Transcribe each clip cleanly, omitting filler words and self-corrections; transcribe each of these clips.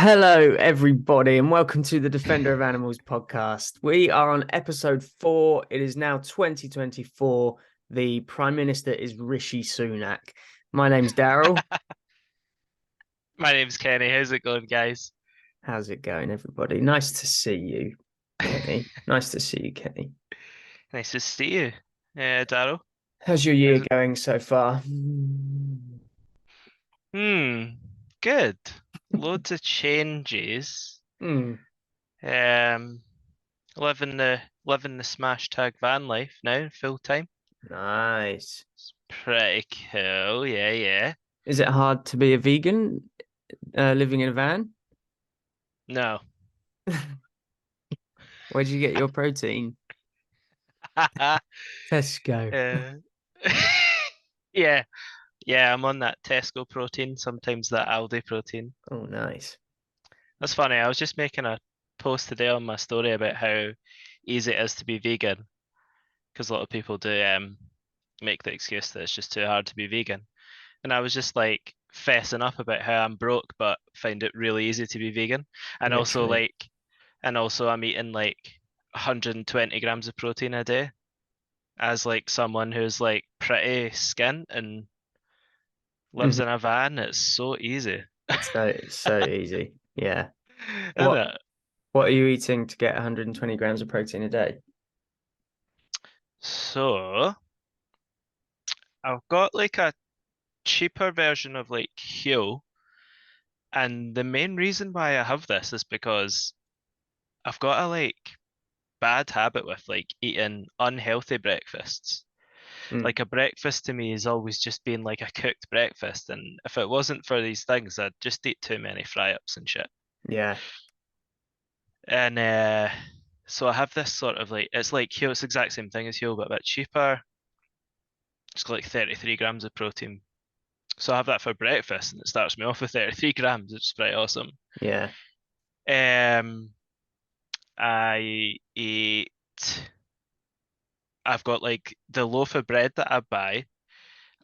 Hello, everybody, and welcome to the Defender of Animals podcast. We are on episode 4. It is now 2024. The Prime Minister is Rishi Sunak. My name's Daryl. My name's Kenny. How's it going, guys? How's it going, everybody? Nice to see you, Kenny. Nice to see you, Kenny. Nice to see you, Daryl. How's your year How's it? going so far? Hmm, good. Loads of changes. Hmm, Um, living the smash tag van life now, full time. nice. It's pretty cool. Yeah, yeah. Is it hard to be a vegan living in a van? No. Where'd you get your protein? Tesco. Uh, yeah, yeah. I'm on that Tesco protein, sometimes that Aldi protein. Oh, nice. That's funny. I was just making a post today on my story about how easy it is to be vegan, because a lot of people do make the excuse that it's just too hard to be vegan. And I was just like fessing up about how I'm broke but find it really easy to be vegan. And also Literally. like and also I'm eating like 120 grams of protein a day as like someone who's like pretty skint and lives Mhm. in a van. It's so easy. So easy. Yeah. Isn't What it? what are you eating to get 120 grams of protein a day? So I've got like a cheaper version of like Huel, and the main reason why I have this is because I've got a like bad habit with like eating unhealthy breakfasts. Mm, Like a breakfast to me has always just been like a cooked breakfast, and if it wasn't for these things, I'd just eat too many fry-ups and shit. yeah. And so I have this sort of like it's like Huel, it's the exact same thing as Huel, but a bit cheaper. It's got like 33 grams of protein. So I have that for breakfast, and it starts me off with 33 grams, which is pretty awesome. Yeah. Um, I eat. I've got like the loaf of bread that I buy.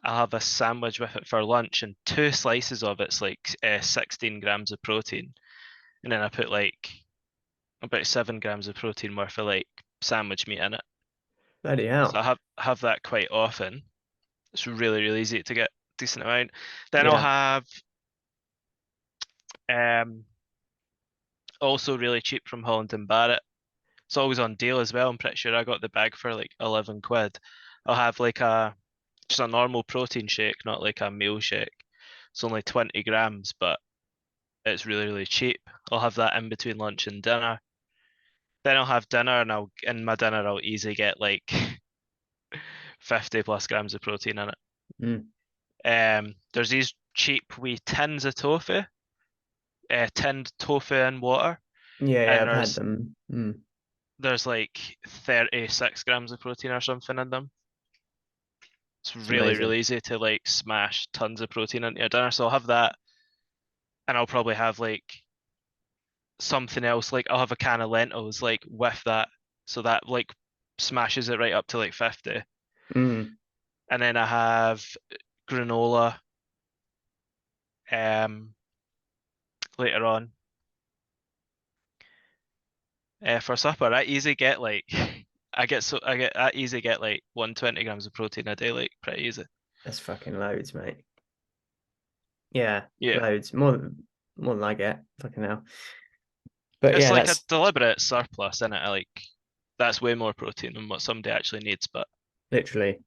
I'll have a sandwich with it for lunch, and two slices of it's like 16 grams of protein, and then I put like about 7 grams of protein worth of like sandwich meat in it. Bloody So hell. I have that quite often. It's really easy to get decent amount. Then I'll Yeah. have um also really cheap from Holland and Barrett. It's always on deal as well. I'm pretty sure I got the bag for like 11 quid. I'll have like a just a normal protein shake, not like a meal shake. It's only 20 grams, but it's really cheap. I'll have that in between lunch and dinner. Then I'll have dinner, and I'll in my dinner I'll easily get like 50 plus grams of protein in it. Mm. There's these cheap wee tins of tofu, tinned tofu in water, Yeah, yeah, and I've had there's them. Mm. there's like 36 grams of protein or something in them. It's It's really amazing. easy to like smash tons of protein into your dinner. So I'll have that, and I'll probably have like something else. Like I'll have a can of lentils like with that, so that like smashes it right up to like 50. Mm. And then I have granola um later on for supper. I easily get like I easily get like 120 grams of protein a day, like pretty easy. That's fucking loads, mate. Yeah, Yeah. loads. More than I get. Fucking hell. But It's yeah, like a that's deliberate surplus, isn't it? Like that's way more protein than what somebody actually needs. But literally.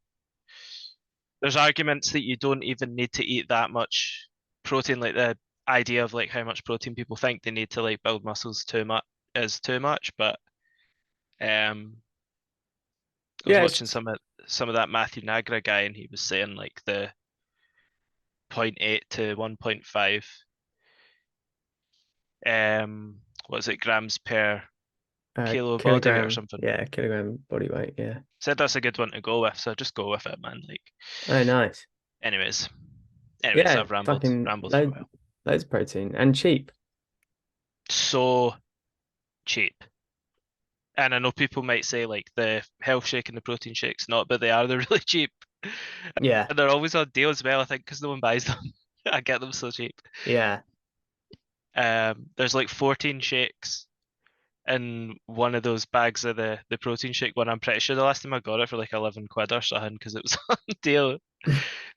there's arguments that you don't even need to eat that much protein. Like the idea of like how much protein people think they need to like build muscles too much is too much. But um, I was Yeah, watching it's some of that Matthew Nagra guy, and he was saying like the zero point 0.8 to 1.5 what is it, grams per kilo of body weight or kilogram. something. Yeah, kilogram body weight. Yeah. Said that's a good one to go with, so just go with it, man. Like, Oh, nice. anyways, anyways, Yeah, I've rambled for a while. loads of protein and cheap. So cheap. And I know people might say like the health shake and the protein shake's not, but they are. They're really cheap, Yeah, and they're always on deal as well. I think because no one buys them. I get them so cheap. yeah. There's like 14 shakes in one of those bags of the protein shake one. I'm pretty sure the last time I got it for like 11 quid or something because it was on deal.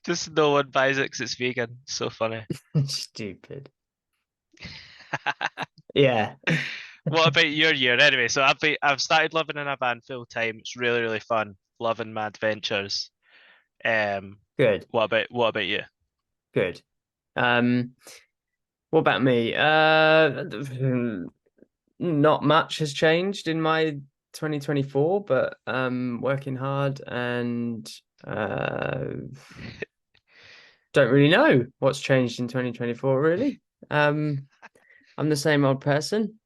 Just no one buys it because it's vegan. So funny. Stupid. Yeah. What about your year anyway? So I've started living in a van full time. It's really really fun. Loving my adventures. Um, Good. what about you? Good. Um, what about me? Not much has changed in my 2024, but working hard and don't really know what's changed in 2024 really. Um, I'm the same old person.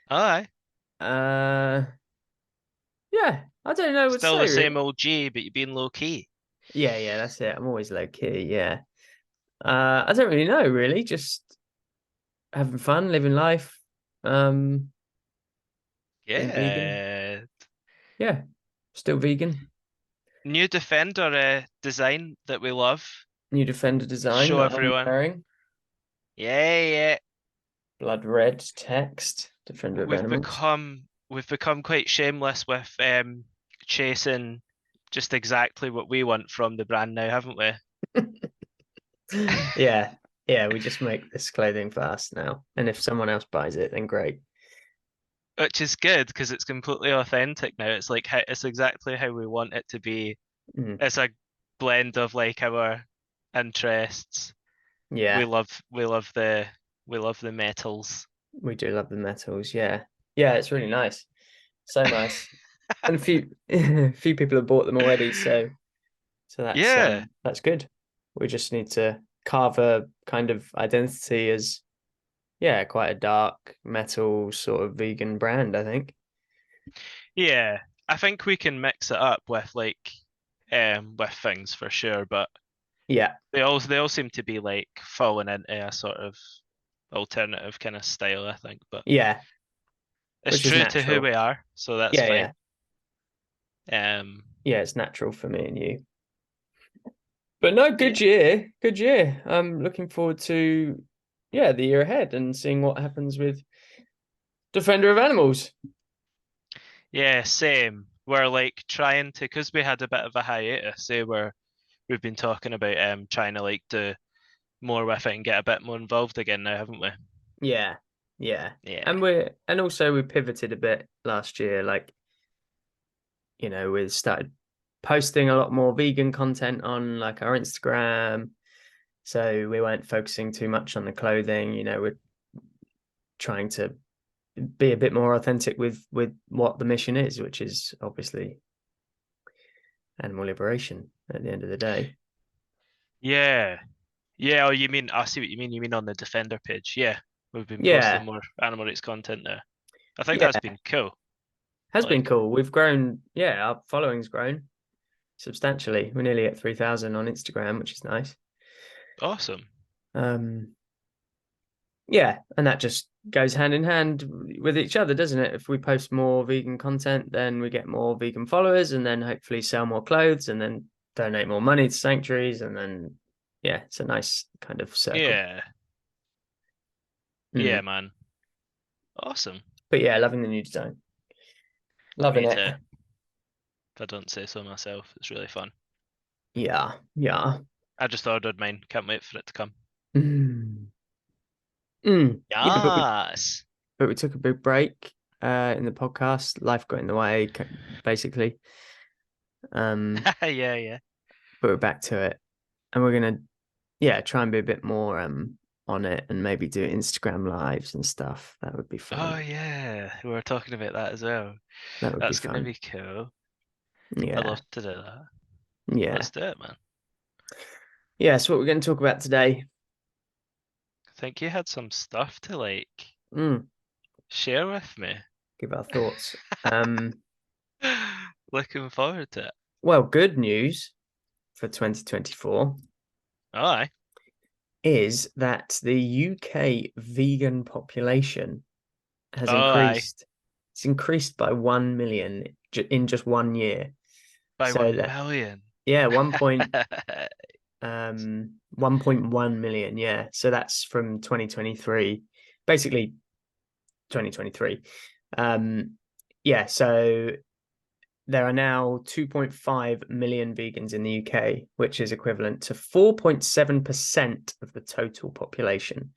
Aye, Uh, yeah, I don't know what to still say the really. same old G, but you're being low key. Yeah, that's it. I'm always low key, yeah. I don't really know really, just having fun, living life, um, being vegan. Yeah. Yeah, still vegan. New Defender design that we love. New Defender design Show that I'm everyone. wearing. Yeah, yeah. Blood red text, Defender of We've Animals. become we've become quite shameless with chasing just exactly what we want from the brand now, haven't we? Yeah, yeah, we just make this clothing fast now. And if someone else buys it, then great. Which is good because it's completely authentic now. It's like it's exactly how we want it to be. Mm, It's a blend of like our interests. We yeah, love we love the we love the metals. we do love the metals. Yeah. Yeah, it's really nice. So nice. And a few a few people have bought them already, so Yeah. that's good. We just need to carve a kind of identity as yeah, quite a dark metal sort of vegan brand, I think. Yeah. I think we can mix it up with like with things for sure, but Yeah. they all seem to be like falling into a sort of alternative kind of style, I think. But Yeah, it's which is true to who natural. we are, so that's Yeah, fine. yeah. Um Yeah, it's natural for me and you. But no, yeah. good year. Good year. I'm looking forward to yeah, the year ahead and seeing what happens with Defender of Animals. Yeah, same. We're like trying to because we had a bit of a hiatus, we've been talking about trying to like do more with it and get a bit more involved again now, haven't we? Yeah. Yeah. Yeah. And also we pivoted a bit last year, like, we started posting a lot more vegan content on like our Instagram. So we weren't focusing too much on the clothing, we're trying to be a bit more authentic with what the mission is, which is obviously animal liberation at the end of the day. Yeah. Yeah, oh you mean I see what you mean. You mean on the Defender page. Yeah. We've been posting Yeah, more animal rights content there. I think that's yeah, been cool. has been Like cool. We've grown, yeah, our following's grown substantially. We're nearly at 3,000 on Instagram, which is nice. awesome. Um, yeah, and that just goes hand in hand with each other, doesn't it? If we post more vegan content, then we get more vegan followers, and then hopefully sell more clothes, and then donate more money to sanctuaries, and then yeah, it's a nice kind of circle. Yeah. Yeah, Mm. man. Awesome. But yeah, loving the new design, loving Me it. too. If I don't say so myself. It's really fun. Yeah, yeah. I just ordered mine. Can't wait for it to come. Mm. Mm. Yeah, Yes. but we took a big break in the podcast. Life got in the way, basically. Um, Yeah, yeah. but we're back to it, and we're gonna yeah try and be a bit more on it, and maybe do Instagram lives and stuff. That would be Oh fun. yeah. We were talking about that as well. That would be That's gonna fun. be cool. I'd Yeah, love to do that. yeah, Let's do it, man. yeah. So what we're going to talk about today? I think you had some stuff to like Mm, share with me. give our thoughts. Um, Looking forward to it. well, good news for 2024 Aye. is that the UK vegan population has Oh, aye. increased. It's increased by 1 million in just 1 year. By So one that million. yeah, 1.1 million. Yeah. So that's from 2023. basically 2023. Yeah, so there are now 2.5 million vegans in the UK, which is equivalent to 4.7% of the total population.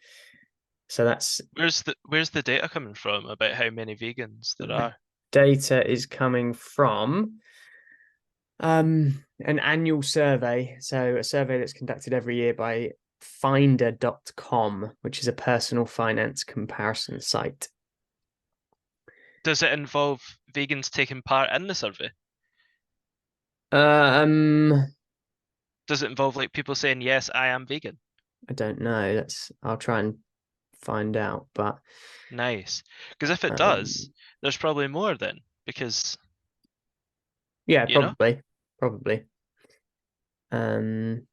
So that's Where's the data coming from about how many vegans there the are? data is coming from an annual survey. So a survey that's conducted every year by finder.com, which is a personal finance comparison site. Does it involve vegans taking part in the survey? Um, Does it involve like people saying, yes, I am vegan? I don't know. I'll try and find out, but Nice. Because if it does, um, there's probably more then. Because, yeah, you know, probably. Um,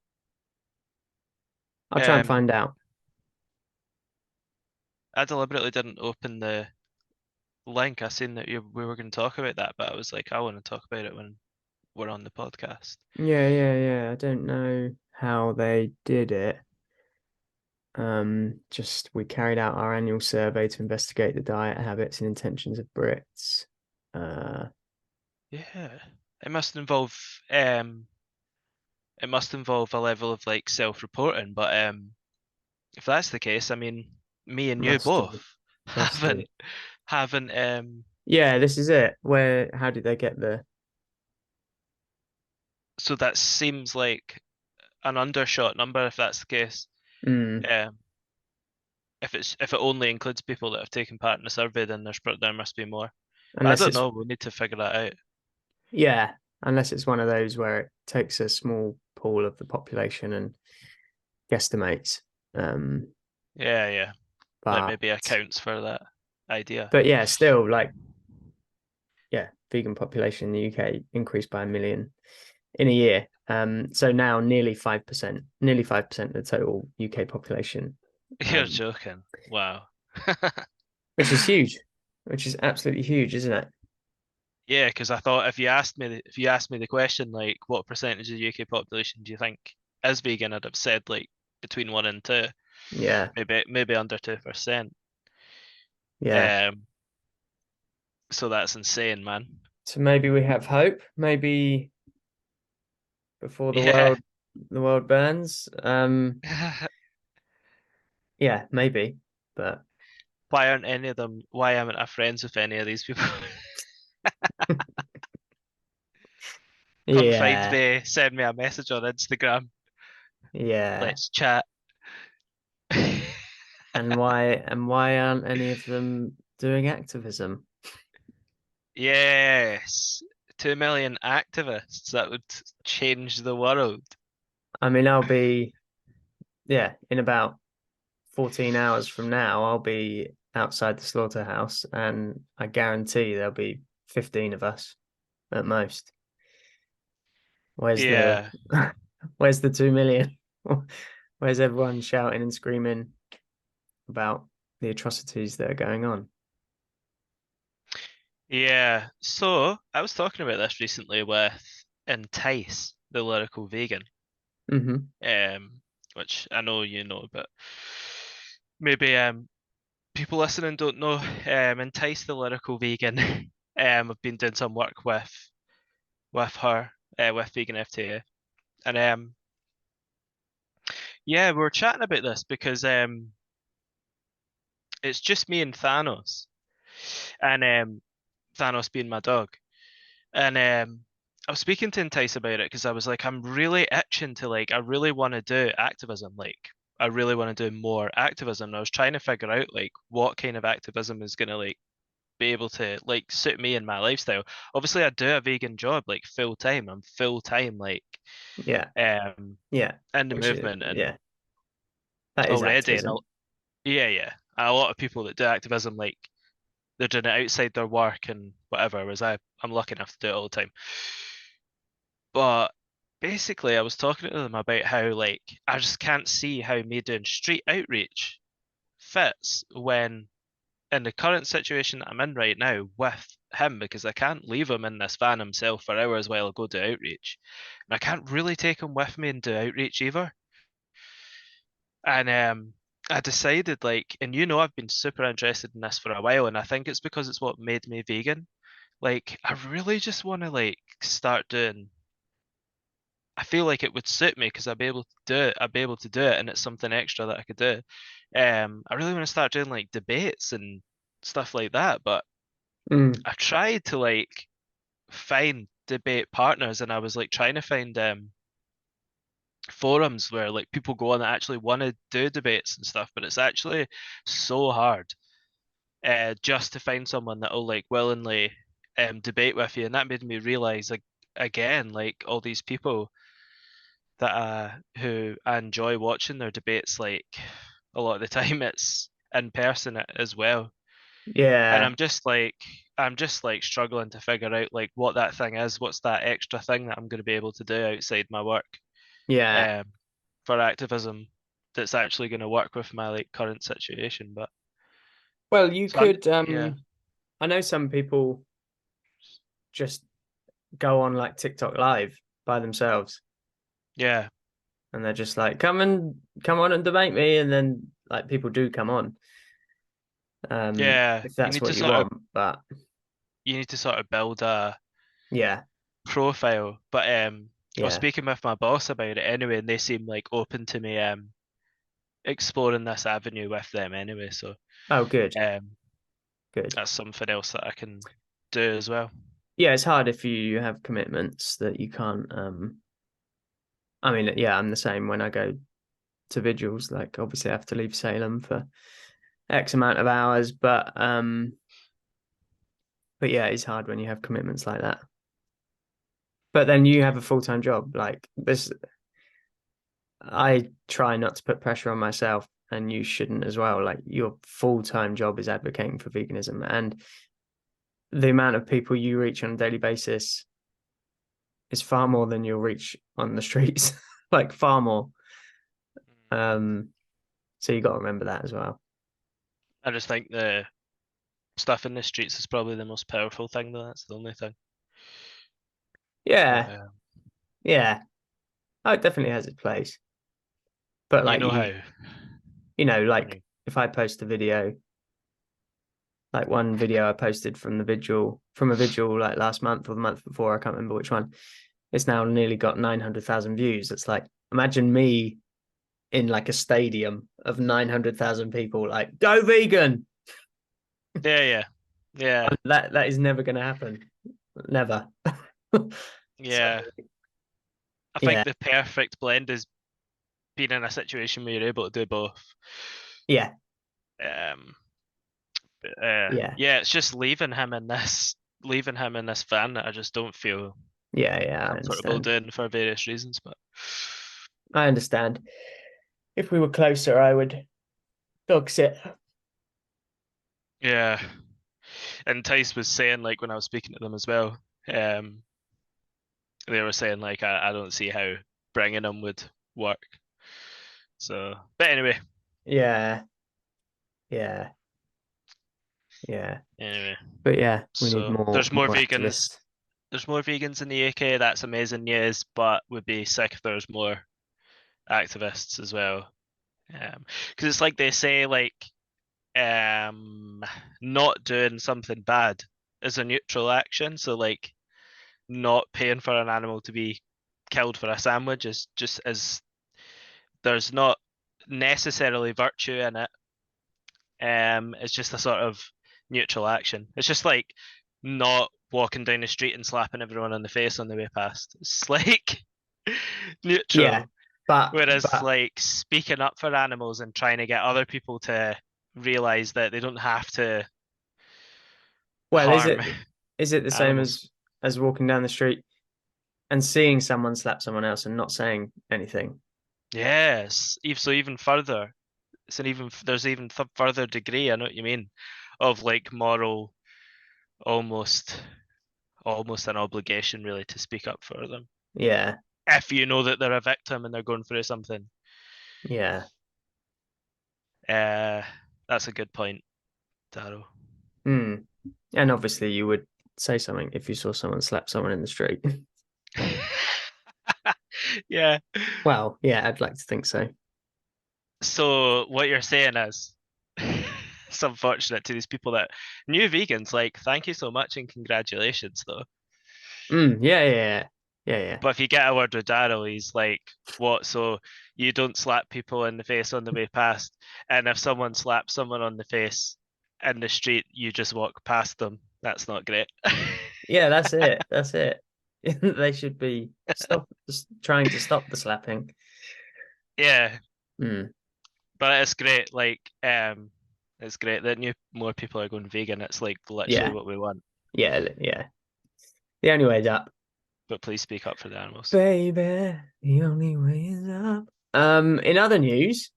I'll try and um, find out. I deliberately didn't open the link. I seen that we were going to talk about that, but I was like, I want to talk about it when we're on the podcast. Yeah. I don't know how they did it. Just we carried out our annual survey to investigate the diet habits and intentions of Brits. Uh, Yeah. It must involve um it must involve a level of like self-reporting, but if that's the case, I mean, me and you must both do, must do. haven't Yeah, this is it. How did they get the? so that seems like an undershot number if that's the case. Mm, Um if it only includes people that have taken part in the survey, then there must be more. But I unless don't it's know, we need to figure that out. yeah, unless it's one of those where it takes a small pool of the population and guesstimates. Um, Yeah, yeah. That but maybe accounts for that idea. yeah, still like yeah, vegan population in the UK increased by 1 million in a year. So now nearly 5% of the total UK population, You're um, joking. Wow. which is huge, which is absolutely huge, isn't it? Yeah, because I thought if you asked me the question like what percentage of the UK population do you think is vegan, I'd have said like between 1 and 2, Yeah, maybe under 2%. yeah. Um, so that's insane, man. So maybe we have hope. Maybe before Yeah. the world burns. Yeah, maybe. But Why aren't any of them? Why haven't I friends with any of these people? Come find yeah, me, send me a message on Instagram. yeah. Let's chat. And why aren't any of them doing activism? Yes, 2 million activists. That would change the world. I mean, yeah, in about 14 hours from now, I'll be outside the slaughterhouse, and I guarantee there'll be 15 of us at most. Where's the Yeah. where's the 2 million? Where's everyone shouting and screaming about the atrocities that are going on? Yeah, so I was talking about this recently with Entice, the lyrical vegan, Hmm. um, which I know you know, but maybe people listening don't know. Entice, the lyrical vegan, I've been doing some work with her, with Vegan FTA, and yeah, we were chatting about this because it's just me and Thanos, and Thanos being my dog. And I was speaking to Entice about it because I was like, I'm really itching to like, I really want to do activism. Like, I really want to do more activism. And I was trying to figure out like what kind of activism is gonna like be able to like suit me and my lifestyle. Obviously, I do a vegan job like full time. I'm full time like Yeah, um yeah. in the Which is movement and yeah, that is already and activism. yeah, yeah. And a lot of people that do activism like they're doing it outside their work and whatever, whereas I'm lucky enough to do it all the time. But basically, I was talking to them about how, like, I just can't see how me doing street outreach fits when in the current situation that I'm in right now with him, because I can't leave him in this van himself for hours while I go do outreach. And I can't really take him with me and do outreach either. And I decided like, and I've been super interested in this for a while, and I think it's because it's what made me vegan. Like, I really just want to like start doing. I feel like it would suit me because I'd be able to do it. I'd be able to do it, and it's something extra that I could do. I really want to start doing like debates and stuff like that, but Mm. I've tried to like find debate partners, and I was like trying to find forums where like people go on that actually want to do debates and stuff, but it's actually so hard just to find someone that will like willingly debate with you, and that made me realize like again like all these people that who I enjoy watching their debates, like a lot of the time it's in person as well, and Yeah, I'm just like struggling to figure out like what that thing is, what's that extra thing that I'm going to be able to do outside my work yeah. um for activism that's actually going to work with my like current situation. But Well, you so I'm could yeah, I know some people just go on like TikTok live by themselves yeah, and they're just like, come on and debate me, and then like people do come on, yeah, if that's what you want. But you need to sort of build a yeah, profile. But I was yeah. speaking with my boss about it anyway, and they seem like open to me exploring this avenue with them anyway. So Oh, good, um good. that's something else that I can do as well. Yeah, it's hard if you have commitments that you can't I mean, yeah, I'm the same when I go to vigils, like obviously I have to leave Salem for X amount of hours, but yeah, it's hard when you have commitments like that. But then you have a full-time job. Like this, I try not to put pressure on myself, and you shouldn't as well. Like your full-time job is advocating for veganism, and the amount of people you reach on a daily basis is far more than you'll reach on the streets. Like far more. Um, so you got to remember that as well. I just think the stuff in the streets is probably the most powerful thing, though. That's the only thing. But Yeah, yeah. Oh, it definitely has its place. But you like know how like funny. if I post a video, like one video I posted from a vigil like last month or the month before, I can't remember which one. It's now nearly got 900,000 views. It's like, imagine me in like a stadium of 900,000 people, like, go vegan. Yeah, yeah, yeah, That is never going to happen. Never. So, yeah. I think yeah, the perfect blend is being in a situation where you're able to do both. yeah, Um, yeah, yeah, it's just leaving him in this van that I just don't feel yeah, I comfortable understand. doing for various reasons. But I understand. If we were closer, I would dog sit. yeah, and Tice was saying like when I was speaking to them as well, um, they were saying like I don't see how bringing him would work. So, but anyway, Yeah, yeah, yeah. anyway, But yeah, we need so more activists. There's more vegans in the UK. That's amazing news, but would be sick if there's more activists as well. Because it's like they say, like not doing something bad is a neutral action. So like not paying for an animal to be killed for a sandwich is just as there's not necessarily virtue in it. It's just a sort of neutral action. It's just like not walking down the street and slapping everyone in the face on the way past. It's like Yeah, neutral. but Whereas like speaking up for animals and trying to get other people to realize that they don't have to well, harm is it the same animals. as walking down the street and seeing someone slap someone else and not saying anything? Yes, so even further, it's an even there's even further degree. I know what you mean, of like moral, almost almost an obligation really to speak up for them Yeah, if you know that they're a victim and they're going through something. yeah. Uh, that's a good point, Darrow. Mm. And obviously, you would say something if you saw someone slap someone in the street. Yeah. Well, yeah, I'd like to think so. So what you're saying is, it's unfortunate to these people that new vegans. Like, thank you so much and congratulations, though. Yeah, yeah, yeah, yeah, But if you get a word with Daryl, he's like, "What? So you don't slap people in the face on the way past, and if someone slaps someone on the face in the street, you just walk past them. That's not great." yeah. That's it. That's it. They should be just trying to stop the slapping. Yeah, Mm, but it's great. Like, it's great that more people are going vegan. It's like literally yeah, what we want. yeah, yeah. The only way is up, But please speak up for the animals. baby. The only way is up. In other news,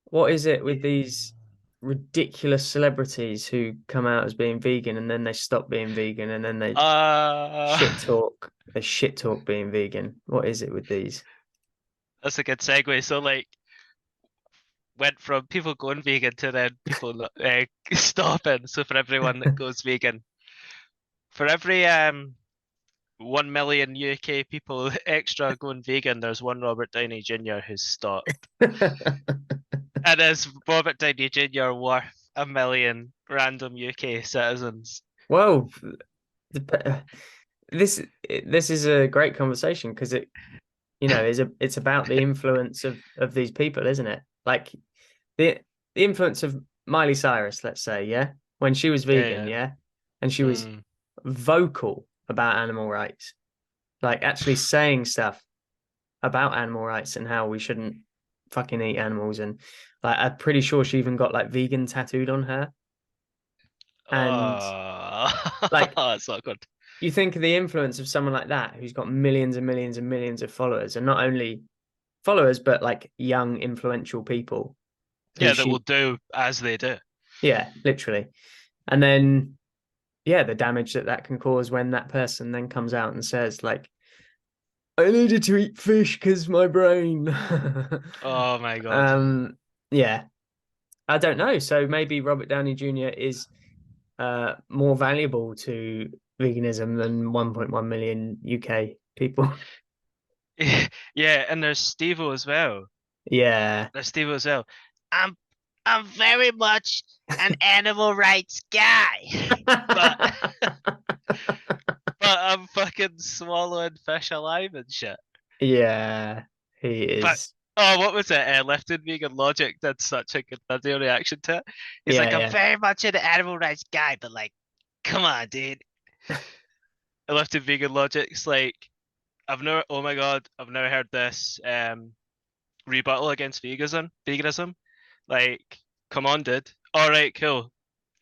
what is it with these ridiculous celebrities who come out as being vegan and then they stop being vegan and then they Uh, shit talk being vegan? What is it with these? that's a good segue. So like, went from people going vegan to then people stopping. So for everyone that goes vegan, for every 1 million UK people extra going vegan, there's one Robert Downey Jr. who's stopped. And is Robert Downey Jr. worth 1 million random UK citizens? Well, this this is a great conversation because it's about the influence of these people, isn't it? Like the the influence of Miley Cyrus, let's say, yeah, when she was Yeah, vegan, yeah. yeah, and she was Mm. vocal about animal rights, like actually saying stuff about animal rights and how we shouldn't fucking eat animals, and like I'm pretty sure she even got like vegan tattooed on her, and Oh, like that's not good. you think of the influence of someone like that who's got millions and millions and millions of followers, and not only followers but like young influential people who Yeah, that she will do as they do. yeah, literally. And then yeah, the damage that that can cause when that person then comes out and says like I needed to eat fish because my brain. Oh my god. um yeah, I don't know, so maybe Robert Downey Jr. is more valuable to veganism than 1.1 million UK people. Yeah, and there's Steve-O as well. Yeah. There's Steve-O as well. I'm I'm very much an animal rights guy. But but I'm fucking swallowing fish alive and shit. Yeah, he But is. oh, what was it? Lifted Vegan Logic did such a good video reaction to it. He's Yeah, like, I'm yeah. very much an animal rights guy, but like, come on, dude. Lifted Vegan Logic's like, I've never. Oh my god, I've never heard this rebuttal against veganism. Like, come on, dude. All right, cool.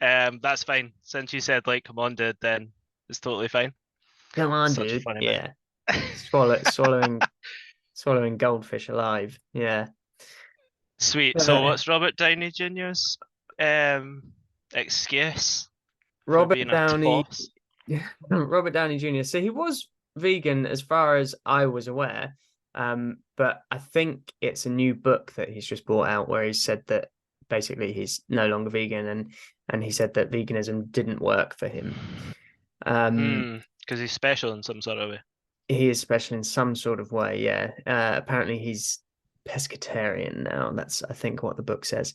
That's fine. Since you said like come on, dude, then it's totally fine. Come on, Such a dude. funny man. Yeah. Swallowing goldfish alive. Yeah. Sweet. So Uh, what's Robert Downey Jr.'s um excuse for Robert being a Downey, toss? Robert Downey Jr. So he was vegan as far as I was aware. But I think it's a new book that he's just brought out where he said that basically he's no longer vegan, and he said that veganism didn't work for him. Um, Because he's special in some sort of way. he is special in some sort of way, yeah. Apparently he's pescatarian now. That's I think what the book says.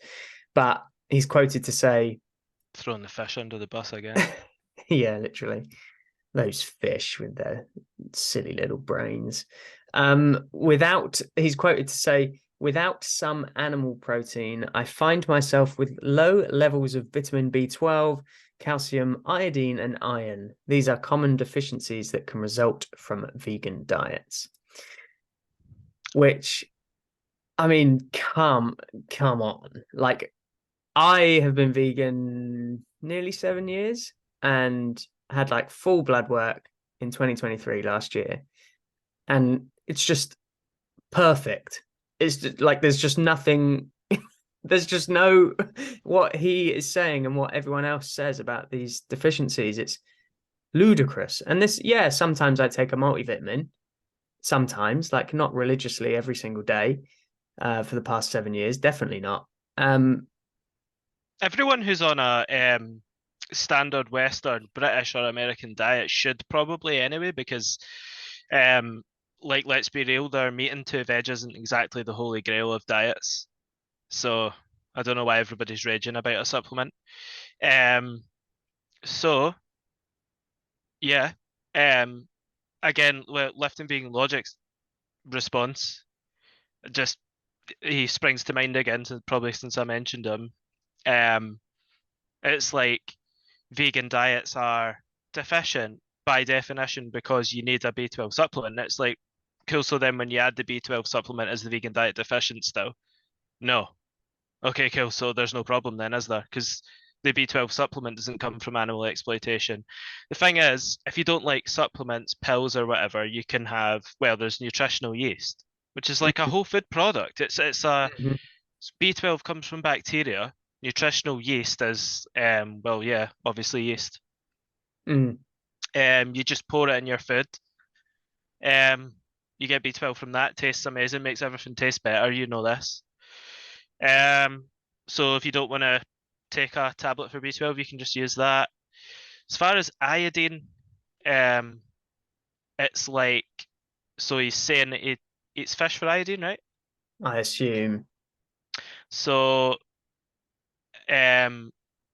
But he's quoted to say, Throwing the fish under the bus again. yeah, literally. Those fish with their silly little brains. He's quoted to say, without some animal protein, I find myself with low levels of vitamin B12, calcium, iodine, and iron. These are common deficiencies that can result from vegan diets. Which, I mean, come on. Like, I have been vegan nearly 7 years and had like full blood work in 2023 last year. And it's just perfect. It's just, like there's just nothing, there's just no what he is saying and what everyone else says about these deficiencies. It's ludicrous. And this, yeah, sometimes I take a multivitamin, sometimes, like not religiously every single day for the past 7 years, definitely not. Um, Everyone who's on a standard Western, British or American diet should probably anyway, because like let's be real, their meat and two veg isn't exactly the holy grail of diets. So I don't know why everybody's raging about a supplement. Um, so yeah. Um, again, lifting being Logic's response, just he springs to mind again, probably since I mentioned him. Um, it's like vegan diets are deficient by definition because you need a B12 supplement. It's like, cool, so then when you add the B12 supplement, is the vegan diet deficient still? No. Okay, cool. So there's no problem then, is there? Because the B12 supplement doesn't come from animal exploitation. The thing is, if you don't like supplements, pills, or whatever, you can have, well, there's nutritional yeast, which is like a whole food product. It's a Mhm. B12 comes from bacteria. Nutritional yeast is, well, yeah, obviously yeast. Mm. You just pour it in your food. Um, you get B12 from that. Tastes amazing, makes everything taste better. You know this. Um, so if you don't want to take a tablet for B12, you can just use that. As far as iodine, um, it's like, so he's saying that he eats fish for iodine, right? I assume. So um,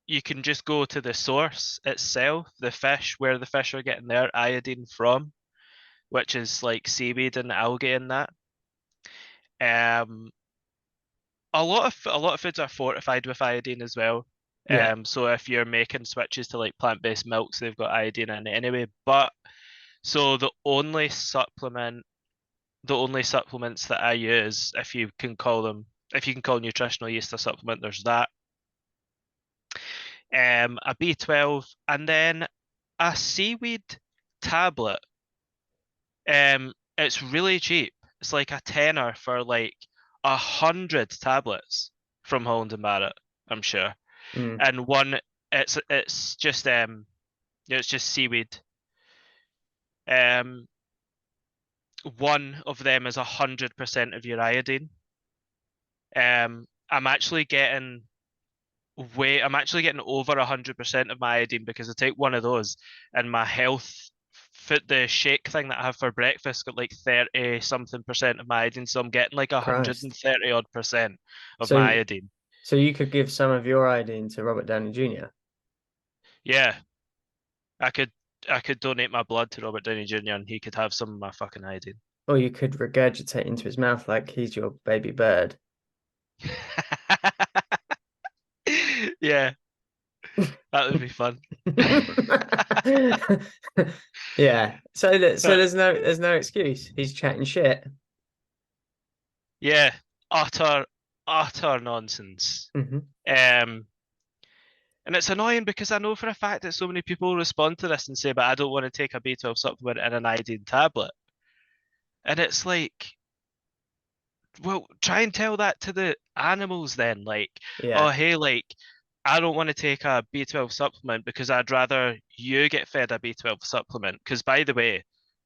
you can just go to the source itself, the fish, where the fish are getting their iodine from, which is like seaweed and algae and that. Um, a lot of foods are fortified with iodine as well. Yeah. So if you're making switches to like plant-based milks, they've got iodine in it anyway. But so the only supplements that I use, if you can call nutritional yeast a supplement, there's that. A B12, and then a seaweed tablet. It's really cheap. It's like a tenner for like 100 tablets from Holland and Barrett, I'm sure. Mm. And one, it's just it's just seaweed. Um, one of them is 100% of your iodine. I'm actually getting I'm actually getting over 100% of my iodine because I take one of those, and my health fit the shake thing that I have for breakfast got like 30 something percent of my iodine, so I'm getting like Christ. 130 odd percent of my So iodine. so you could give some of your iodine to Robert Downey Jr. Yeah, I could I could donate my blood to Robert Downey Jr. and he could have some of my fucking iodine. Or you could regurgitate into his mouth like he's your baby bird. Yeah, that would be fun. Yeah. So But there's no excuse. He's chatting shit. yeah, utter utter nonsense. Hmm. Um, and it's annoying because I know for a fact that so many people respond to this and say, "But I don't want to take a B12 supplement and an iodine tablet." And it's like, well, try and tell that to the animals then. Like, oh, Yeah. hey, like, I don't want to take a B12 supplement because I'd rather you get fed a B12 supplement. Because, by the way,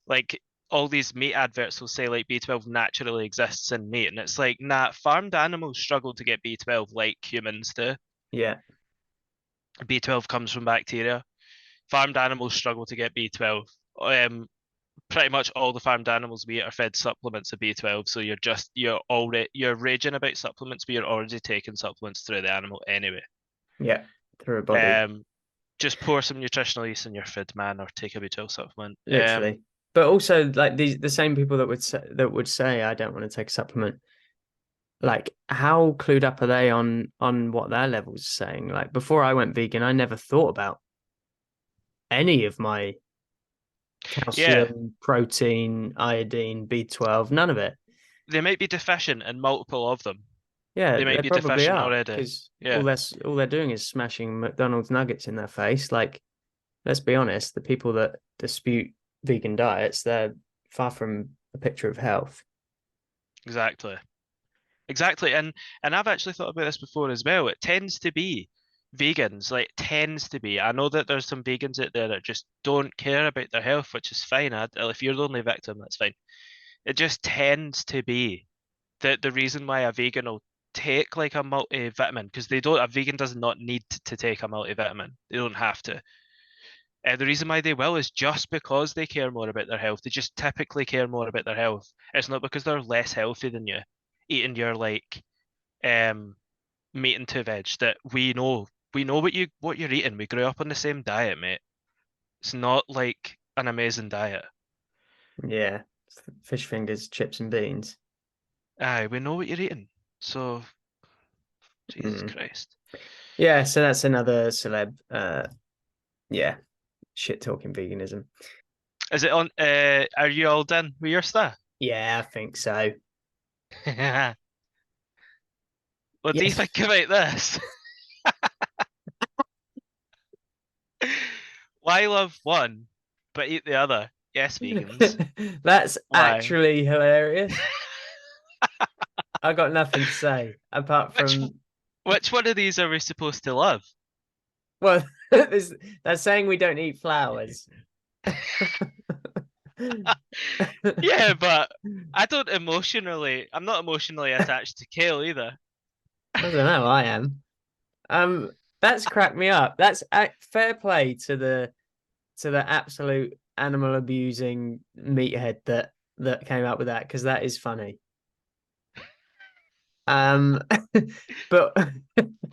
like, all these meat adverts will say, like, B12 naturally exists in meat. And it's like, nah, farmed animals struggle to get B12 like humans do. Yeah. B12 comes from bacteria. Farmed animals struggle to get B12. Pretty much all the farmed animals we eat are fed supplements of B12. So you're raging about supplements, but you're already taking supplements through the animal anyway. Yeah. Through a body. Um, just pour some nutritional yeast in your food, man, or take a B12 supplement. Literally. But also like the same people that would say I don't want to take a supplement. Like how clued up are they on what their levels are saying? Like before I went vegan, I never thought about any of my Yeah, calcium, protein, iodine, B12, none of it. they might be deficient in multiple of them. Yeah, They might they be probably deficient are already. because Yeah, all they're doing is smashing McDonald's nuggets in their face. Like, let's be honest, the people that dispute vegan diets, they're far from a picture of health. exactly. Exactly. And I've actually thought about this before as well. It tends to be vegans, like tends to be. I know that there's some vegans out there that just don't care about their health, which is fine. If you're the only victim, that's fine. It just tends to be that the reason why a vegan will take like a multivitamin, because a vegan does not need to take a multivitamin. They don't have to. The reason why they will is just because they care more about their health. They just typically care more about their health. It's not because they're less healthy than you, eating your like meat and two veg that we know what you're eating. We grew up on the same diet, mate. It's not like an amazing diet. Yeah, fish fingers, chips and beans. Aye, we know what you're eating. So Jesus Mm. Christ. Yeah, so that's another celeb. Yeah, shit talking veganism. Is it on are you all done with your stuff? Yeah, I think so. What do you Yes. think about this? Why love one but eat the other? Yes, vegans. That's Why? actually hilarious. I got nothing to say apart Which from, which one of these are we supposed to love? well, they're saying we don't eat flowers. Yeah, but I'm not emotionally attached to kale either. I don't know. I am. That's cracked me up. That's fair play to the absolute animal abusing meathead that came up with that because that is funny. Um, but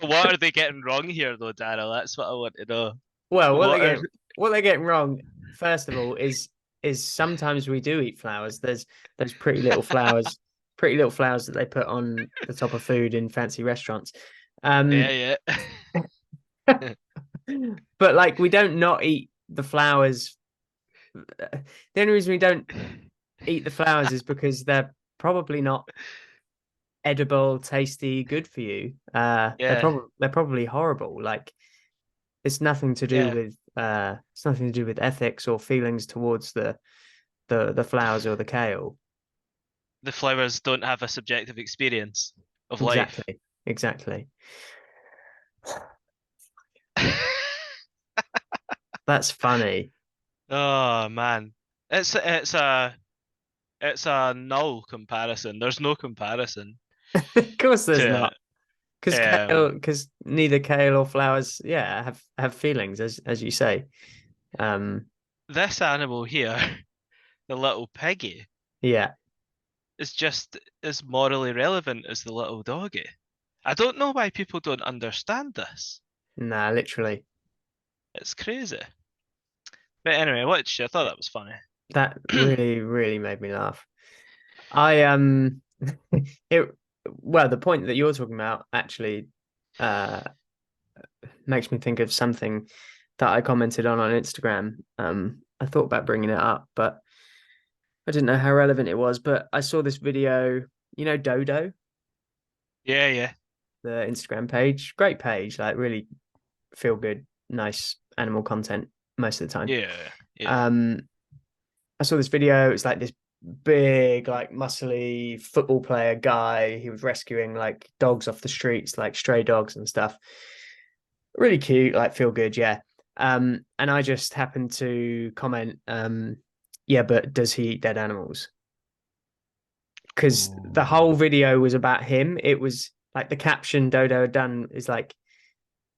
What are they getting wrong here, though, Daryl? That's what I want to know. well, What are what they're getting wrong, first of all, is sometimes we do eat flowers. There's those pretty little flowers that they put on the top of food in fancy restaurants. Um, yeah, yeah. but like we don't not eat the flowers. The only reason we don't eat the flowers is because they're probably not edible, tasty, good for you. Yeah, They're probably horrible. Like it's nothing to do yeah. with it's nothing to do with ethics or feelings towards the flowers or the kale. The flowers don't have a subjective experience of life. Exactly. Exactly. That's funny. Oh man. It's a null comparison. There's no comparison Of course there's to not. Because neither kale or flowers, yeah, have feelings as you say. Um, this animal here, the little piggy, yeah. is just as morally relevant as the little doggy. I don't know why people don't understand this. Nah, literally. It's crazy. But anyway, I thought that was funny. That really, really made me laugh. I it well, the point that you're talking about actually uh makes me think of something that I commented on Instagram. I thought about bringing it up, but I didn't know how relevant it was. But I saw this video, you know, Dodo, Yeah, yeah, the Instagram page, great page, like really feel good, nice animal content most of the time. yeah, yeah, Um, I saw this video. It's like this big, like muscly football player guy. He was rescuing like dogs off the streets, like stray dogs and stuff. Really cute, like feel good, yeah. And I just happened to comment, yeah, but does he eat dead animals? Because the whole Ooh. video was about him. It was like the caption Dodo had done is like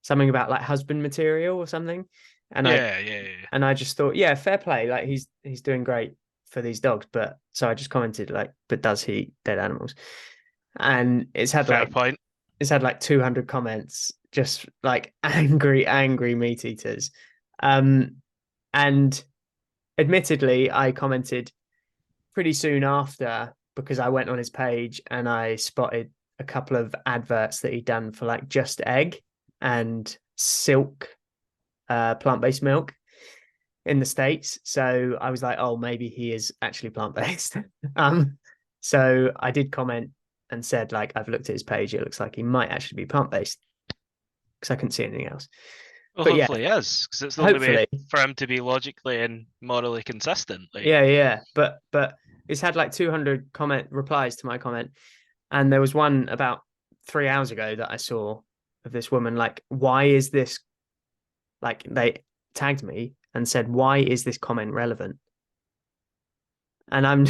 something about like husband material or something. And I Yeah, yeah, yeah. and I just thought, yeah, fair play. Like he's doing great for these dogs. But so I just commented like, but does he eat dead animals? And Fair point. it's had like 200 comments, just like angry meat eaters. Um, and admittedly, I commented pretty soon after because I went on his page and I spotted a couple of adverts that he'd done for like Just Egg and Silk, plant-based milk in the States. So I was like, oh, maybe he is actually plant-based. So I did comment and said, like, I've looked at his page. It looks like he might actually be plant-based because I couldn't see anything else. Well, But yeah, hopefully he is, because it's the only way hopefully. for him to be logically and morally consistent. Like, Yeah. But it's had like 200 comment replies to my comment. And there was one about 3 hours ago that I saw of this woman, like, why is this like they tagged me and said, why is this comment relevant? And I'm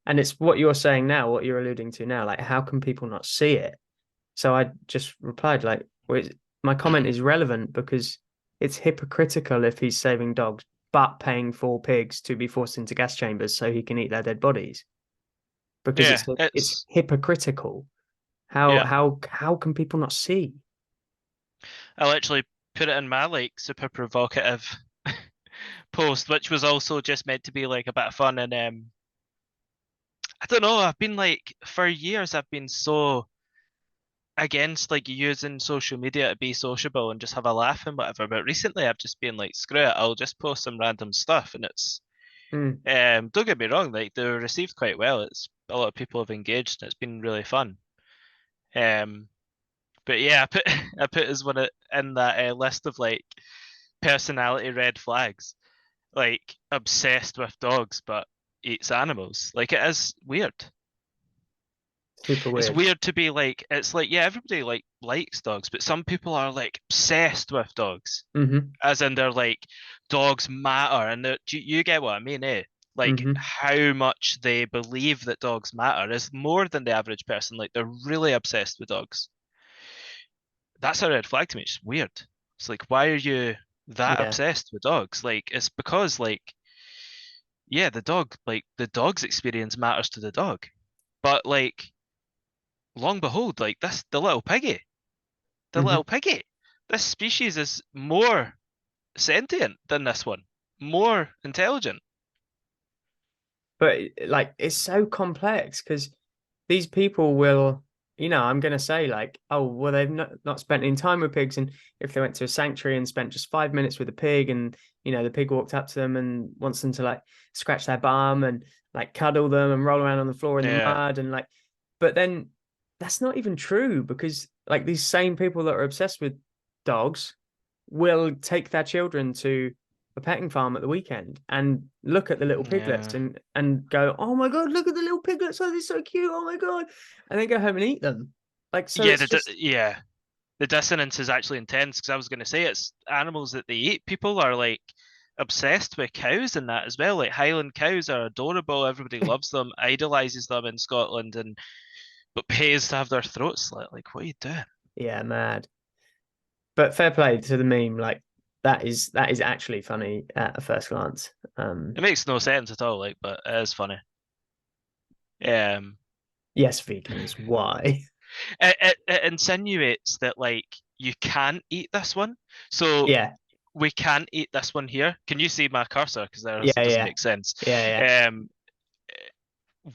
and it's what you're saying now, what you're alluding to now, like how can people not see it? So I just replied like, well, my comment is relevant because it's hypocritical if he's saving dogs but paying for pigs to be forced into gas chambers so he can eat their dead bodies because yeah, it's it's hypocritical. Yeah. How can people not see? I literally put it in my like super provocative post, which was also just meant to be like a bit of fun. And I don't know, I've been like for years I've been so against like using social media to be sociable and just have a laugh and whatever. But recently I've just been like, screw it, I'll just post some random stuff and it's Mm, don't get me wrong, like they're received quite well. It's a lot of people have engaged and it's been really fun. Um but yeah, I put I put as one in that list of like personality red flags, like obsessed with dogs but eats animals. Like it is weird. super It's weird. weird to be like it's like yeah, everybody like likes dogs, but some people are like obsessed with dogs. Hmm. As in they're like dogs matter and you get what I mean, eh? Like Hmm. how much they believe that dogs matter is more than the average person. Like they're really obsessed with dogs. That's a red flag to me. It's weird. It's like why are you that Yeah. obsessed with dogs? Like it's because like yeah, the dog like the dog's experience matters to the dog. But like long behold, like this the little piggy. The Hmm. little piggy. This species is more sentient than this one. More intelligent. But like it's so complex because these people will, I'm going to say like, oh, well, they've not spent any time with pigs. And if they went to a sanctuary and spent just 5 minutes with a pig and, the pig walked up to them and wants them to like scratch their bum and like cuddle them and roll around on the floor in the Yeah. mud and like, but then that's not even true because like these same people that are obsessed with dogs will take their children to a petting farm at the weekend and look at the little piglets Yeah. and go, oh my god, look at the little piglets, oh they're so cute, oh my god, and then go home and eat them. Like so, Yeah, it's just yeah. The dissonance is actually intense because I was going to say it's animals that they eat. People are like obsessed with cows and that as well. Like Highland cows are adorable. Everybody loves them, idolizes them in Scotland, and but pays to have their throats slit. Like, what are you doing? yeah, mad. But fair play to the meme, like that is actually funny at a first glance. It makes no sense at all. Like, but it is funny. Um, Yes, vegans, why? it insinuates that like you can't eat this one. So Yeah, we can't eat this one here. Can you see my cursor? Because there yeah, it doesn't yeah, make sense. yeah, yeah. Um,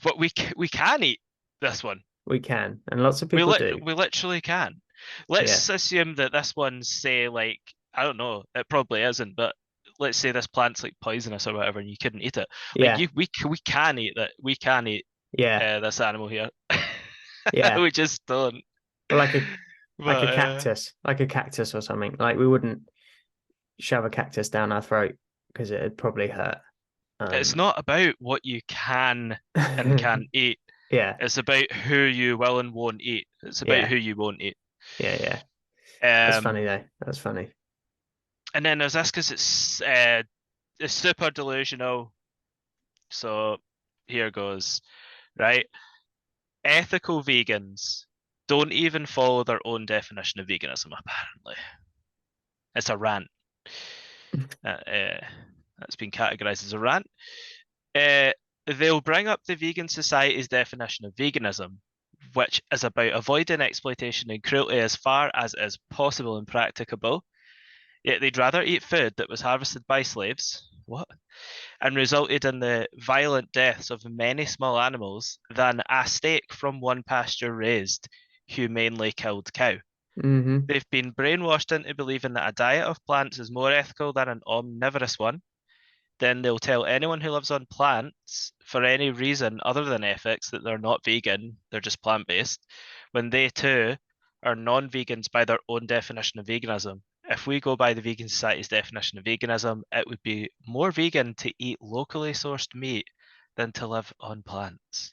but we can eat this one. We can, and lots of people do. We literally can. Yeah, Let's assume that this one's say like I don't know, it probably isn't, but let's say this plant's like poisonous or whatever, and you couldn't eat it. Like yeah, we can eat that. We can eat yeah, this animal here. yeah. We just don't. But like a like a But cactus, like a cactus or something. Like we wouldn't shove a cactus down our throat because it'd probably hurt. it's Um, not about what you can and can't eat. yeah, It's about who you will and won't eat. It's about yeah, who you won't eat. yeah, yeah. That's Um, funny though. That's funny. and then there's this because it's super delusional. So here goes. Right, ethical vegans don't even follow their own definition of veganism. Apparently, it's a rant. That's been categorized as a rant. Uh, they'll bring up the Vegan Society's definition of veganism, which is about avoiding exploitation and cruelty as far as is possible and practicable. Yet they'd rather eat food that was harvested by slaves, what? And resulted in the violent deaths of many small animals than a steak from one pasture raised, humanely killed cow. Hmm. They've been brainwashed into believing that a diet of plants is more ethical than an omnivorous one. Then they'll tell anyone who lives on plants for any reason other than ethics that they're not vegan, they're just plant based, when they too are non vegans by their own definition of veganism. If we go by the Vegan Society's definition of veganism, it would be more vegan to eat locally sourced meat than to live on plants.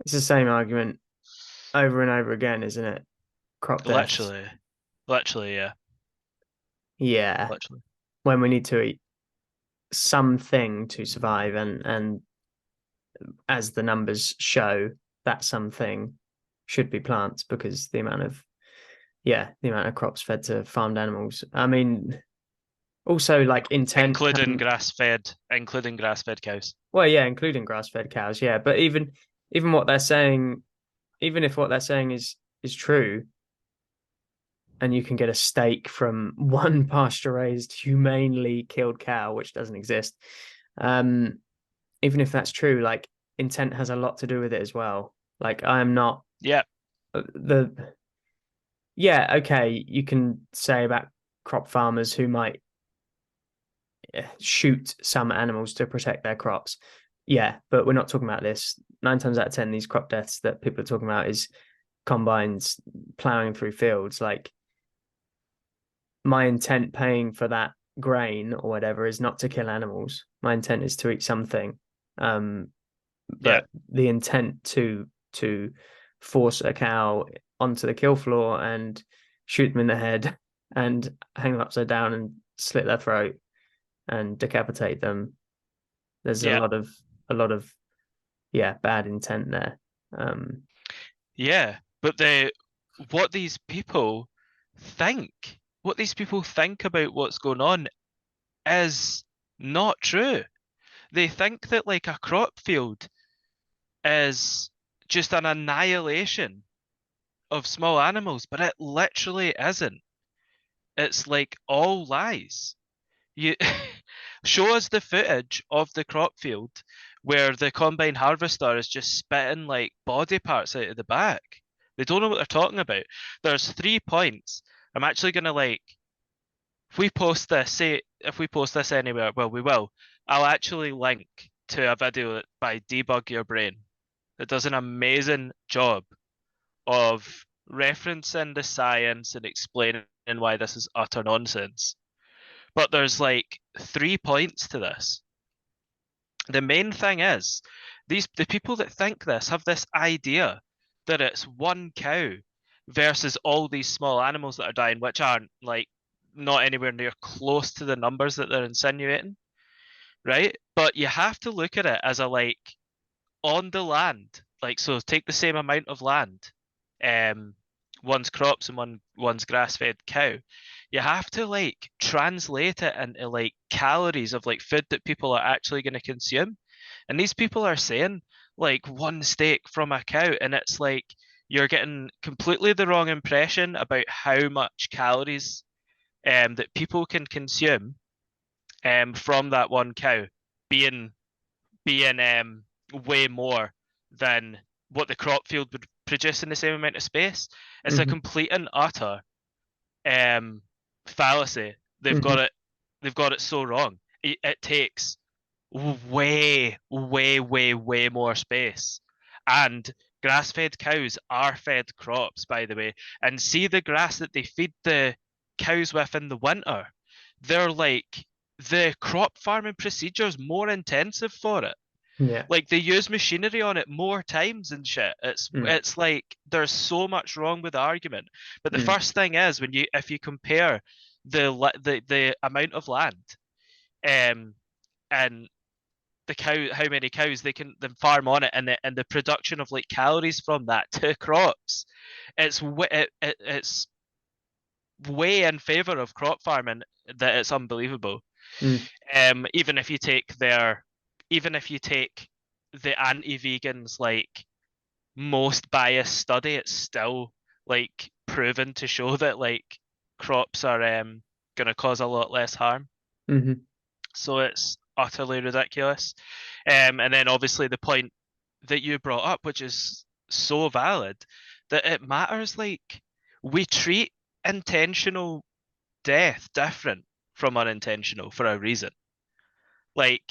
It's the same argument over and over again, isn't it? Crop deaths. Literally, literally, yeah, Yeah, literally. when we need to eat something to survive, and as the numbers show, that something should be plants because the amount of crops fed to farmed animals. I mean, also like intent Including grass fed cows. well, yeah, including grass-fed cows, yeah. But even what they're saying, even if what they're saying is true, and you can get a steak from one pasture raised, humanely killed cow, which doesn't exist. Um, Even if that's true, like intent has a lot to do with it as well. Like I am not Yeah, the yeah, okay, you can say about crop farmers who might shoot some animals to protect their crops. Yeah, but we're not talking about this. 9 times out of 10, these crop deaths that people are talking about is combines plowing through fields. Like my intent paying for that grain or whatever is not to kill animals. My intent is to eat something. Um, yeah, but the intent to force a cow onto the kill floor and shoot them in the head and hang them upside down and slit their throat and decapitate them. There's yeah, a lot of yeah, bad intent there. Um, yeah. But what these people think, what these people think about what's going on is not true. They think that like a crop field is just an annihilation of small animals, but it literally isn't. It's like all lies. You show us the footage of the crop field where the combine harvester is just spitting like body parts out of the back. They don't know what they're talking about. There's 3 points. I'm actually gonna like if we post this, say if we post this anywhere, well we will. I'll actually link to a video by Debug Your Brain that does an amazing job of referencing the science and explaining why this is utter nonsense. But there's like 3 points to this. The main thing is the people that think this have this idea that it's one cow versus all these small animals that are dying, which aren't like not anywhere near close to the numbers that they're insinuating, right? But you have to look at it as a like on the land, like so take the same amount of land, um, one's crops and one's grass-fed cow. You have to like translate it into like calories of like food that people are actually going to consume. And these people are saying like one steak from a cow, and it's like you're getting completely the wrong impression about how much calories that people can consume from that one cow being being way more than what the crop field would produce in the same amount of space. It's a mhm, complete and utter um, fallacy. They've got mhm, it. They've got it so wrong. It takes way, way, way, way more space. And grass-fed cows are fed crops, by the way. And see the grass that they feed the cows with in the winter. They're like the crop farming procedures more intensive for it. yeah, Like they use machinery on it more times and shit. mm, it's like there's so much wrong with the argument. But the mm, first thing is when you if you compare the amount of land um and the cow how many cows they can farm on it and the production of like calories from that to crops, it's way in favor of crop farming that it's unbelievable. mm, Even if you take the anti-vegans like most biased study, it's still like proven to show that like crops are gonna cause a lot less harm. mhm, So it's utterly ridiculous. And then obviously the point that you brought up, which is so valid, that it matters like we treat intentional death different from unintentional for a reason. Like,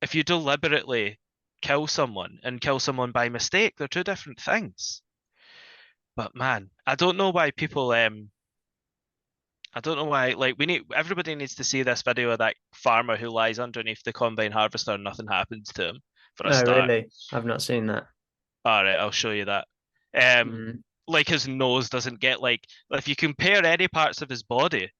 if you deliberately kill someone and kill someone by mistake, they're two different things. But man, I don't know why like we need everybody needs to see this video of that farmer who lies underneath the combine harvester and nothing happens to him for a oh start. really? I've not seen that. All right, I'll show you that. Um, Mm, like his nose doesn't get like if you compare any parts of his body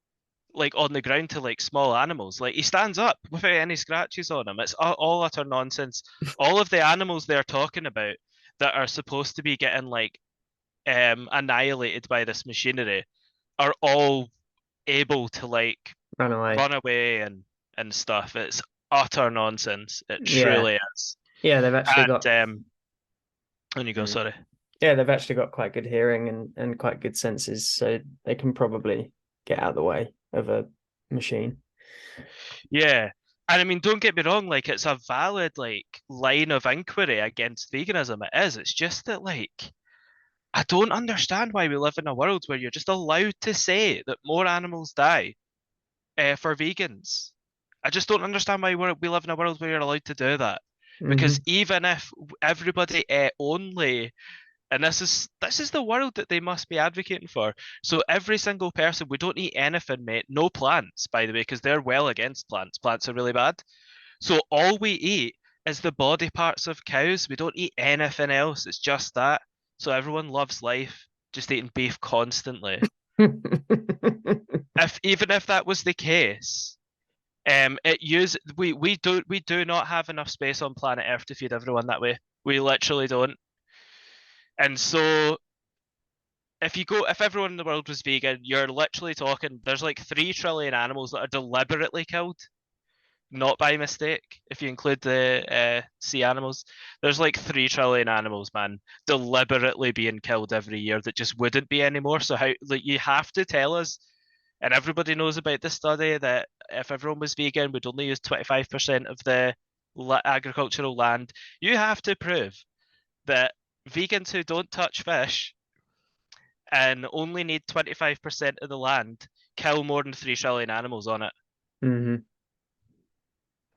like on the ground to like small animals. Like he stands up without any scratches on him. It's all utter nonsense. All of the animals they're talking about that are supposed to be getting like annihilated by this machinery are all able to like run away. run away and stuff. It's utter nonsense. It Yeah, truly is. yeah, they've actually got And on you go, mm. sorry. Yeah, they've actually got quite good hearing and quite good senses, so they can probably get out of the way of a machine. Yeah. And I mean, don't get me wrong, like it's a valid like line of inquiry against veganism. It is. It's just that like I don't understand why we live in a world where you're just allowed to say that more animals die for vegans. I just don't understand why we live in a world where you're allowed to do that. Because Hmm. even if everybody ate only, and this is the world that they must be advocating for. So every single person, we don't eat anything, mate. No plants, by the way, because they're well against plants. Plants are really bad. So all we eat is the body parts of cows. We don't eat anything else. It's just that. So everyone loves life, just eating beef constantly. If even if that was the case, we do not have enough space on planet Earth to feed everyone that way. We literally don't. And so if everyone in the world was vegan, you're literally talking there's like 3 trillion animals that are deliberately killed, not by mistake. If you include the sea animals, there's like 3 trillion animals, man, deliberately being killed every year that just wouldn't be anymore. So how like you have to tell us, and everybody knows about this study that if everyone was vegan, we'd only use 25% of the agricultural land. You have to prove that vegans who don't touch fish and only need 25% of the land kill more than 3 trillion animals on it. Hmm.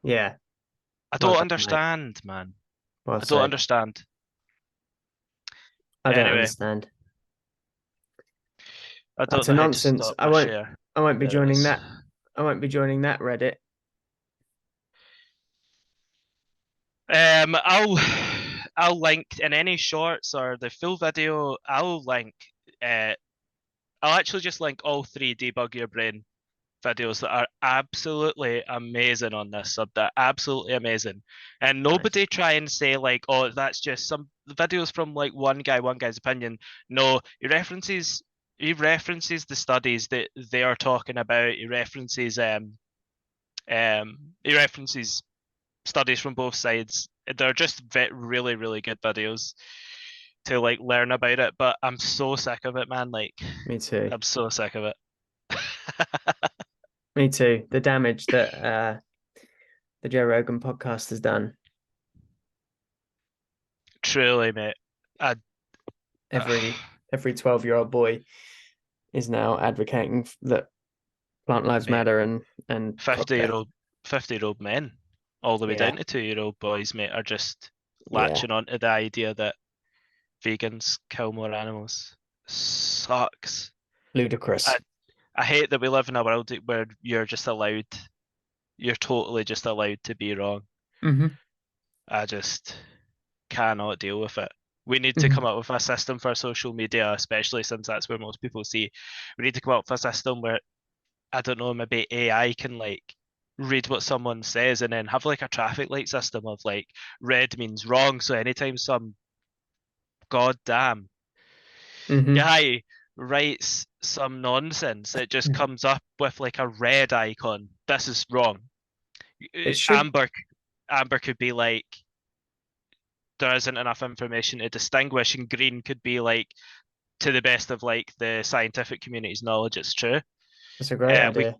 Yeah, I well don't done, mate. understand, man. Well I don't said. understand. I don't Anyway, understand. I don't That's a know how to nonsense. stop my share. I won't be There it joining is. that. I won't be joining that Reddit. I'll link in any shorts or the full video. I'll link. Uh, I'll actually just link all 3 debug your brain videos that are absolutely amazing on this subject. Absolutely amazing. And Nice. nobody try and say like, oh, that's just some videos from like one guy's opinion. No, he references the studies that they are talking about. He references studies from both sides. They're just really, really good videos to like learn about it. But I'm so sick of it, man. Like, Me too. I'm so sick of it. Me too. The damage that the Joe Rogan podcast has done. Truly, mate. I, Every 12-year-old boy is now advocating that plant lives mate, matter and crop 50 year death. old 50-year-old men, all the way down Yeah. to 2-year-old boys, mate, are just Yeah. latching onto the idea that vegans kill more animals. Sucks. I, Ludicrous. I hate that we live in a world where you're totally just allowed to be wrong. Hmm. I just cannot deal with it. We need to Hmm. come up with a system for social media, especially since that's where most people see. We need to come up with a system where, I don't know, maybe AI can like read what someone says and then have like a traffic light system of like red means wrong. So anytime some goddamn Hmm. guy writes some nonsense, it just comes up with like a red icon. This is wrong. It should. Amber could be like there isn't enough information to distinguish, and green could be like to the best of like the scientific community's knowledge, it's true. That's a great We idea.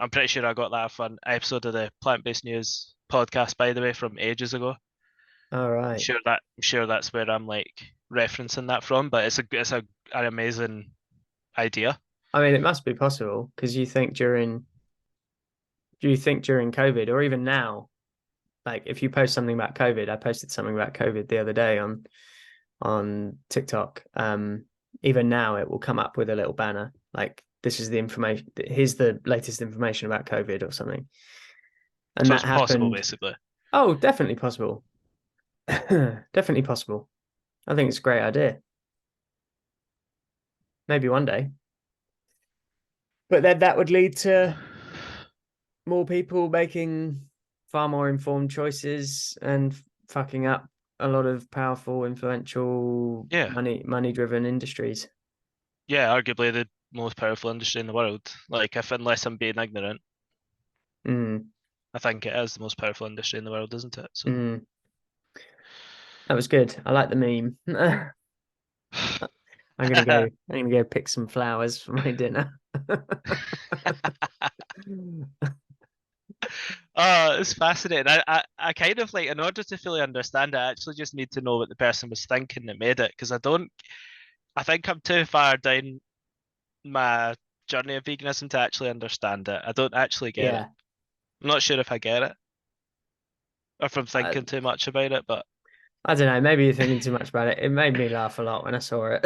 I'm pretty sure I got that fun episode of the Plant Based News podcast, by the way, from ages ago. All I'm right. sure that's where I'm like referencing that from, but it's an amazing idea. I mean, it must be possible because do you think during COVID or even now, like if you post something about COVID, I posted something about COVID the other day on TikTok. Even now it will come up with a little banner like this is the information. Here's the latest information about COVID or something. And So that it's possible, happened. basically. Oh, definitely possible. Definitely possible. I think it's a great idea. Maybe one day. But then that would lead to more people making far more informed choices and fucking up a lot of powerful, influential, Yeah, money driven industries. yeah, arguably the most powerful industry in the world. Like, if unless I'm being ignorant, Mm, I think it is the most powerful industry in the world, isn't it? So mm. That was good. I like the meme. I'm gonna go pick some flowers for my dinner. Oh, it's fascinating. I kind of like, in order to fully understand it, I actually just need to know what the person was thinking that made it, because I think I'm too far down my journey of veganism to actually understand it. I don't actually get it. Yeah. I'm not sure if I get it or if I'm I, thinking too much about it, but I don't know. Maybe you're thinking too much about it. It made me laugh a lot when I saw it.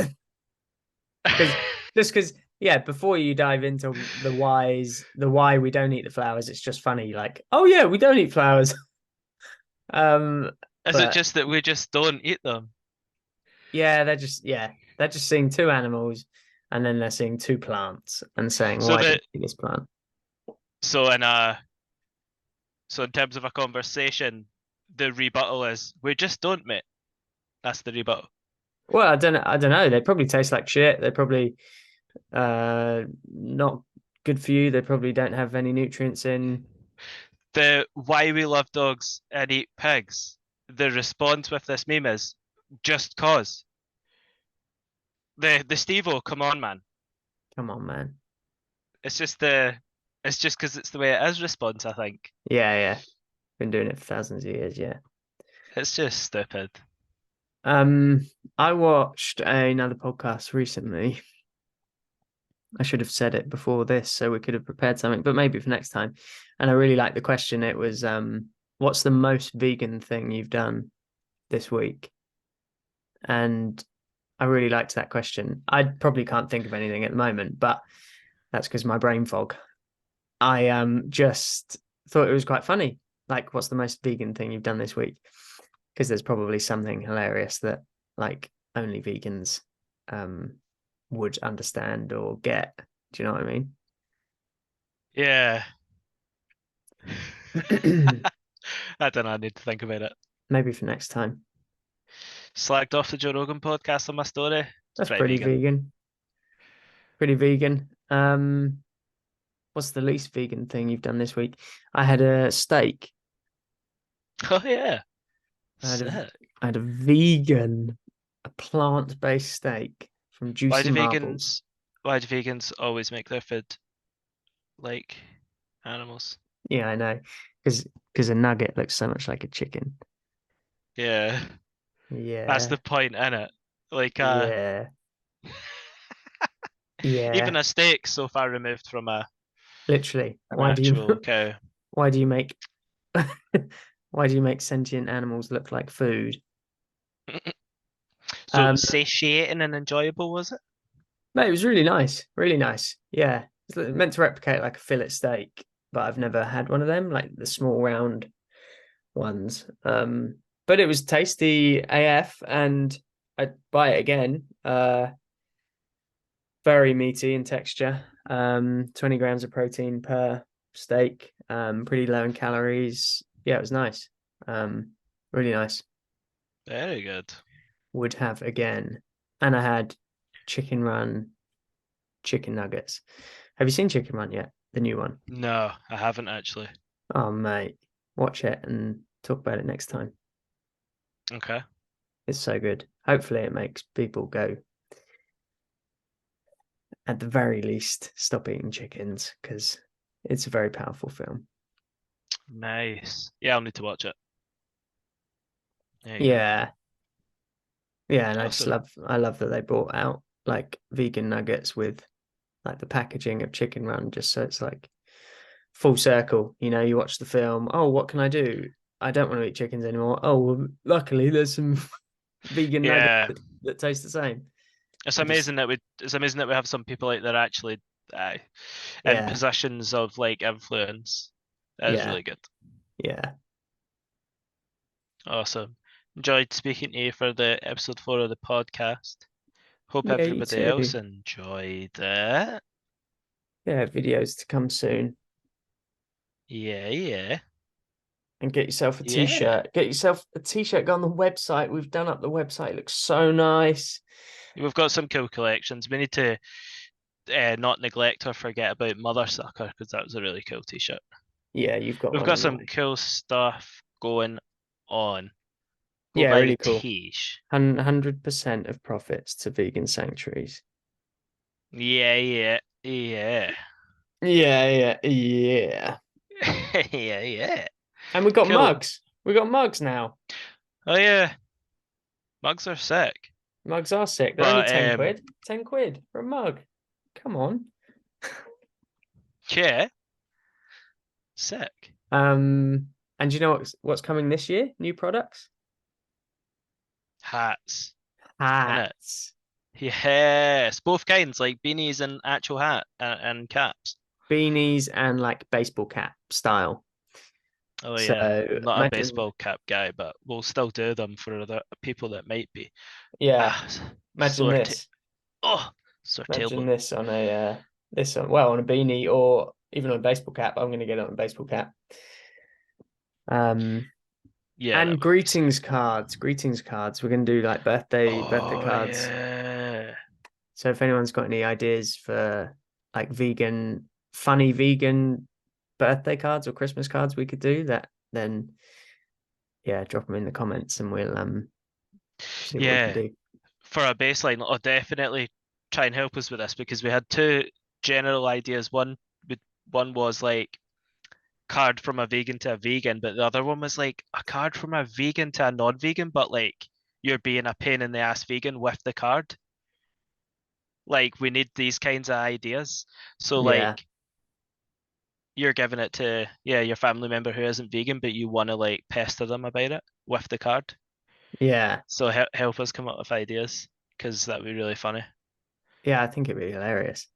Because yeah, before you dive into the why we don't eat the flowers, it's just funny, like, oh yeah, we don't eat flowers. Um, is it but just that we just don't eat them? yeah, they're just seeing two animals and then they're seeing two plants and saying, So why don't that you eat this plant? so in a so in terms of a conversation, the rebuttal is we just don't, mate. That's the rebuttal. Well, I don't know. They probably taste like shit. They're probably not good for you. They probably don't have any nutrients in. The why we love dogs and eat pigs. The response with this meme is just cause. The Steve-O, come on, man. Come on, man. It's just it's just because it's the way it is response, I think. Yeah, yeah. Been doing it for thousands of years, yeah. It's just stupid. Um, I watched another podcast recently. I should have said it before this so we could have prepared something, but maybe for next time. And I really liked the question. It was, what's the most vegan thing you've done this week? And I really liked that question. I probably can't think of anything at the moment, but that's because my brain fog. I just thought it was quite funny. Like, what's the most vegan thing you've done this week? Because there's probably something hilarious that like only vegans um would understand or get. Do you know what I Yeah. mean? I don't know, I need to think about it. Maybe for next time. Slagged off the Joe Rogan podcast on my story. It's That's pretty pretty vegan. vegan. Pretty vegan. What's the least vegan thing you've done this week? I had a steak. Oh yeah. I had a Sick. I had a vegan, a plant-based steak from Why Juicy do Marbles. vegans always make their food like animals? Yeah, I know. Because a nugget looks so much like a chicken. Yeah. That's Yeah. the point, innit? Like Yeah. even Yeah. a steak so far removed from a Literally. an actual cow. Why do you make why do you make sentient animals look like food? So Um, satiating and enjoyable, was it? no, it was really nice. Really nice. Yeah. It's meant to replicate like a fillet steak, but I've never had one of them, like the small round ones. But it was tasty AF and I'd buy it again. Very meaty in texture. 20 grams of protein per steak. Pretty low in calories. Yeah, it was nice. Really nice. Very good. Would have again. And I had chicken run, chicken nuggets. Have you seen Chicken Run yet? The new one. No, I haven't actually. Oh mate, watch it and talk about it next time. Okay. It's so good. Hopefully it makes people go, at the very least, stop eating chickens because it's a very powerful film. Nice. Yeah, I'll need to watch it. There you go. Yeah. Yeah, and Awesome. I love that they brought out like vegan nuggets with like the packaging of Chicken Run, just so it's like full circle. You know, you watch the film. Oh, what can I do? I don't want to eat chickens anymore. Oh, well, luckily there's some vegan nuggets Yeah. that taste the same. It's I just, amazing that we have some people out there actually uh, in yeah, positions of like influence. That is yeah, really good. yeah, Awesome. Enjoyed speaking to you for the episode 4 of the podcast. Hope yeah. You everybody else too. enjoyed it. Yeah, videos to come soon. Yeah, yeah, And get yourself a yeah. t-shirt. Get yourself a t-shirt. Go on the website. We've done up the website. It looks so nice. We've got some cool collections. We need to not neglect or forget about Mother Sucker because that was a really cool t-shirt. Yeah, you've got We've one got some anyway. cool stuff going on. We'll Yeah, buy the really cool. tish. 100% of profits to vegan sanctuaries. Yeah, yeah, yeah. Yeah, yeah, yeah. Yeah, yeah. And we got Cool. mugs. We got mugs now. Oh yeah, mugs are sick. Mugs are sick. They're only But 10 quid. 10 quid for a mug. Come on. yeah, sick. And do you know what's coming this year? New products? Hats, innit? Hats. Yes, both kinds, like beanies and actual hat and caps. Beanies and like baseball cap style. Oh So yeah, I'm not a imagine, baseball cap guy, but we'll still do them for the people that might be. yeah, Ah, imagine sore ta this. oh, sore Imagine tailbone. this on a this on well on a beanie or even on a baseball cap. I'm gonna get it on a baseball cap. Um Yeah, that and would be sick. greetings cards. Greetings cards. We're gonna do like birthday Oh cards. yeah. So if anyone's got any ideas for like funny vegan birthday cards or Christmas cards we could do that, then yeah, drop them in the comments and we'll see what we can Yeah, do. for a baseline, I'll definitely try and help us with this because we had two general ideas. One was like card from a vegan to a vegan, but the other one was like a card from a vegan to a non-vegan, but like you're being a pain in the ass vegan with the card. Like we need these kinds of ideas. So Yeah, like you're giving it to your family member who isn't vegan, but you want to like pester them about it with the card. yeah, So help us come up with ideas because that would be really funny. yeah. I think it'd be hilarious.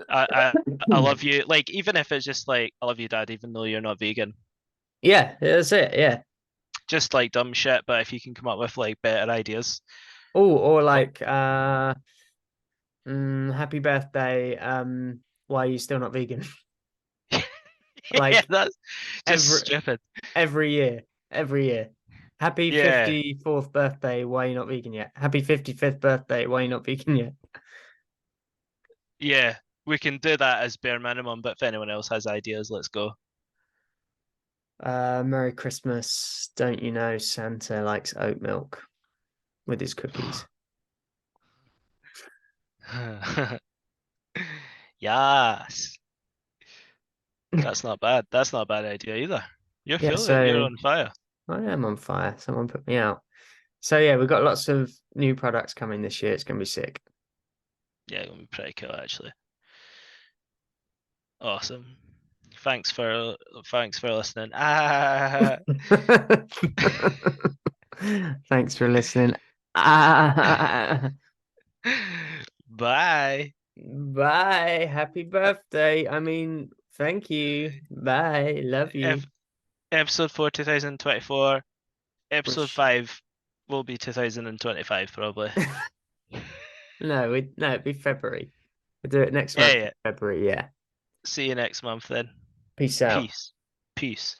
I love you. Like even if it's just like I love you, Dad, even though you're not vegan. Yeah, that's it. Yeah. Just like dumb shit, but if you can come up with like better ideas, Oh, or like like happy birthday. Why are you still not vegan? yeah, Like that's just every stupid. every year, every year. Happy Yeah, 54th birthday. Why are you not vegan yet? Happy 55th birthday. Why are you not vegan yet? yeah, we can do that as bare minimum. But if anyone else has ideas, let's go. Merry Christmas. Don't you know Santa likes oat milk with his cookies? Yes, that's not bad. That's not a bad idea either. You're Yeah, feeling it. You're so on fire. I am on fire. Someone put me out. So yeah, we've got lots of new products coming this year. It's gonna be sick. Yeah, gonna be pretty cool actually. Awesome. Thanks for listening. Ah. Thanks for listening. Ah, Bye. bye. Happy birthday. I mean, thank you. Bye. Love you. Ep- Episode 4, 2024. Episode Which 5 will be 2025 probably. no, it'd be February. We'll do it next Yeah, month, yeah. February. Yeah. See you next month then. Peace out. Peace. Peace.